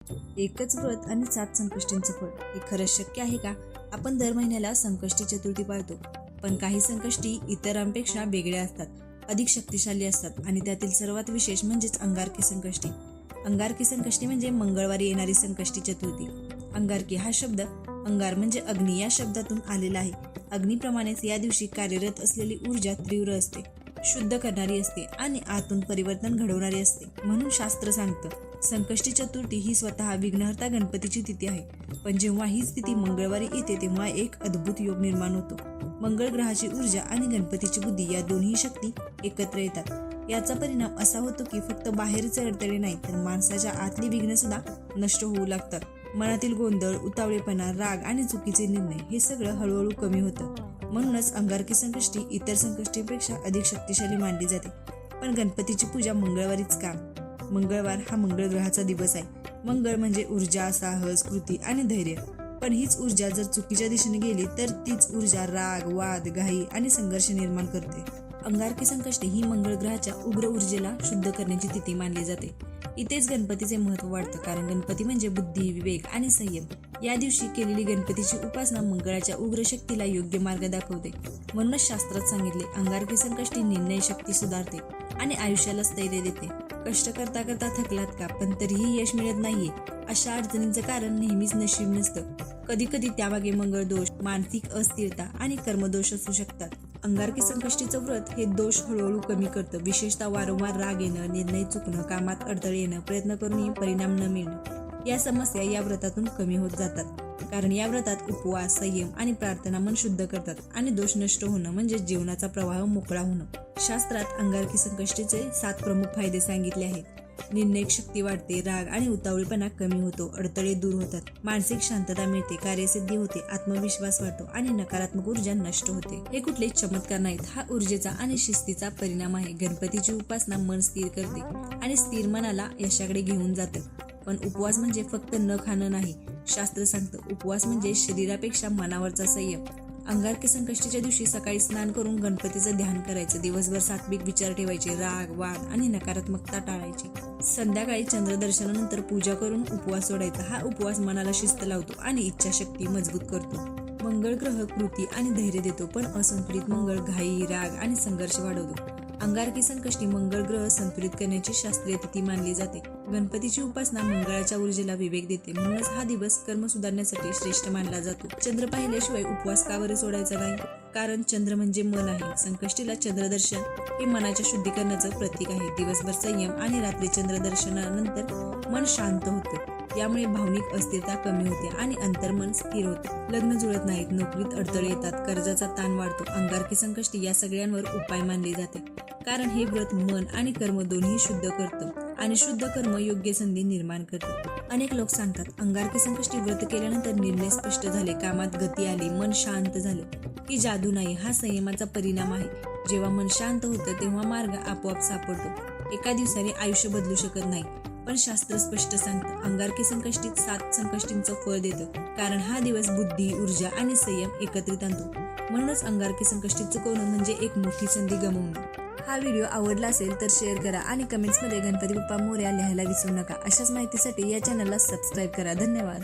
एकच व्रत आणि 7 संकष्टींचं फळ, हे खरंच शक्य आहे का? आपण दर महिन्याला संकष्टी चतुर्थी पाळतो, पण काही संकष्टी इतरांपेक्षा वेगळ्या असतात, अधिक शक्तिशाली असतात आणि त्यातील सर्वात विशेष म्हणजेच अंगारकी संकष्टी. अंगारकी संकष्टी म्हणजे मंगळवारी येणारी संकष्टी चतुर्थी. अंगारकी हा शब्द अंगार म्हणजे अग्नी या शब्दातून आलेला आहे. अग्नीप्रमाणेच या दिवशी कार्यरत असलेली ऊर्जा तीव्र असते, शुद्ध करणारी असते आणि आतून परिवर्तन घडवणारी असते. म्हणून शास्त्र सांगतं, संकष्टी चतुर्थी ही स्वतः विघ्नहर्ता गणपतीची तिथी आहे. पण जेव्हा ही तिथी मंगळवारी येते तेव्हा एक अद्भुत योग निर्माण होतो. मंगळ ग्रहाची ऊर्जा आणि गणपतीची बुद्धी या दोन्ही शक्ती एकत्र येतात. याचा परिणाम असा होतो की फक्त बाहेरचे अडथळे नाही तर माणसाच्या आतली विघ्न सुद्धा नष्ट होऊ लागतात. मनातील गोंधळ, उतावळेपणा, राग आणि चुकीचे निर्णय हे सगळं हळूहळू कमी होतं. म्हणूनच अंगारकी संकष्टी इतर संकष्टींपेक्षा अधिक शक्तिशाली मानली जाते. पण गणपतीची पूजा मंगळवारीच का? मंगळवार हा मंगळ ग्रहाचा दिवस आहे. मंगळ म्हणजे ऊर्जा, साहस, कृती आणि धैर्य. पण हीच ऊर्जा जर चुकीच्या दिशेने गेली तर तीच ऊर्जा राग, वाद, घाई आणि संघर्ष निर्माण करते. अंगारकी संकष्टी ही मंगळ ग्रहाच्या उग्र ऊर्जेला शुद्ध करण्याची तिथी मानली जाते. इथेच गणपतीचे महत्त्व वाढतं, कारण गणपती म्हणजे बुद्धी, विवेक आणि संयम. या दिवशी केलेली गणपतीची उपासना मंगळाच्या उग्र शक्तीला योग्य मार्ग दाखवते. म्हणूनच शास्त्रात सांगितले, अंगारकी संकष्टी निर्णय शक्ती सुधारते आणि आयुष्याला स्थैर्य देते. कष्ट करता करता थकलात का, पण तरीही यश मिळत नाहीये, अशा अडचणींचं कारण नेहमीच नशीब नसतं. कधी कधी त्यामागे मंगळ दोष, मानसिक अस्थिरता आणि कर्मदोष असू शकतात. अंगारकी संकष्टीचं व्रत हे दोष हळूहळू कमी करतं. विशेषतः वारंवार राग येणं, निर्णय चुकणं, कामात अडथळे येणं, प्रयत्न करूनही परिणाम न मिळणं, या समस्या या व्रतातून कमी होत जातात. कारण या व्रतात उपवास, संयम आणि प्रार्थना मन शुद्ध करतात आणि दोष नष्ट होणं म्हणजे जीवनाचा प्रवाह मोकळा होणं. शास्त्रात अंगारकी संकष्टीचे 7 प्रमुख फायदे सांगितले आहेत. निर्णय शक्ती वाढते, राग आणि उतावळेपणा कमी होतो, अडथळे दूर होतात, मानसिक शांतता मिळते, कार्यसिद्धी होते, आत्मविश्वास वाढतो आणि नकारात्मक ऊर्जा नष्ट होते. हे कुठलेच चमत्कार नाहीत, हा ऊर्जेचा आणि शिस्तीचा परिणाम आहे. गणपतीची उपासना मन स्थिर करते आणि स्थिर मनाला यशाकडे घेऊन जातं. पण उपवास म्हणजे फक्त न खाणं नाही. शास्त्र सांगतं, उपवास म्हणजे शरीरापेक्षा मनावरचा संयम. अंगारकी संकष्टीच्या दिवशी सकाळी स्नान करून गणपतीचं ध्यान करायचं. दिवसभर सात्विक विचार ठेवायचे, राग, वाद आणि नकारात्मकता टाळायची. संध्याकाळी चंद्रदर्शनानंतर पूजा करून उपवास सोडायचा. हा उपवास मनाला शिस्त लावतो आणि इच्छाशक्ती मजबूत करतो. मंगळ ग्रह कृती आणि धैर्य देतो, पण असंतुलित मंगळ घाई, राग आणि संघर्ष वाढवतो. अंगारकी संकष्टी मंगळ ग्रह संतुलित करण्याची शास्त्रीय तिथी मानली जाते. गणपतीची उपासना मंगळाच्या ऊर्जेला विवेक देते. म्हणूनच हा दिवस कर्म सुधारण्यासाठी श्रेष्ठ मानला जातो. चंद्र पाहिल्याशिवाय उपवास का बरं सोडायचा नाही? कारण चंद्र म्हणजे मन आहे. संकष्टीला चंद्रदर्शन हे मनाच्या शुद्धीकरणाचं प्रतीक आहे. दिवसभर संयम आणि रात्री चंद्रदर्शनानंतर मन शांत होतं. यामुळे भावनिक अस्थिरता कमी होते आणि अंतर्मन स्थिर होते. लग्न जुळत नाहीत, नोकरीत अडथळे येतात, कर्जाचा ताण वाढतो. अंगारकी संकष्टी या सगळ्यांवर उपाय मानले जाते. कारण हे व्रत मन आणि कर्म दोन्ही शुद्ध करतं आणि शुद्ध कर्म योग्य संधी निर्माण करतं. अनेक लोक सांगतात, अंगारकी संकष्टी व्रत केल्यानंतर निर्णय स्पष्ट झाले, कामात गती आली, मन शांत झालं. ही जादू नाही, हा संयमाचा परिणाम आहे. जेव्हा मन शांत होतं तेव्हा मार्ग आपोआप सापडतो. एका दिवसाने आयुष्य बदलू शकत नाही, पण शास्त्र स्पष्ट सांगतं, अंगारकी संकष्टीत 7 संकष्टींचं फळ देतं. कारण हा दिवस बुद्धी, ऊर्जा आणि संयम एकत्रित आणतो. म्हणूनच अंगारकी संकष्टी चुकवणं म्हणजे एक मोठी संधी गमावणं. हा व्हिडिओ आवडला असेल तर शेअर करा आणि कमेंट्समध्ये गणपती बाप्पा मोरया लिहायला विसरू नका. अशाच माहितीसाठी या चॅनलला सबस्क्राईब करा. धन्यवाद.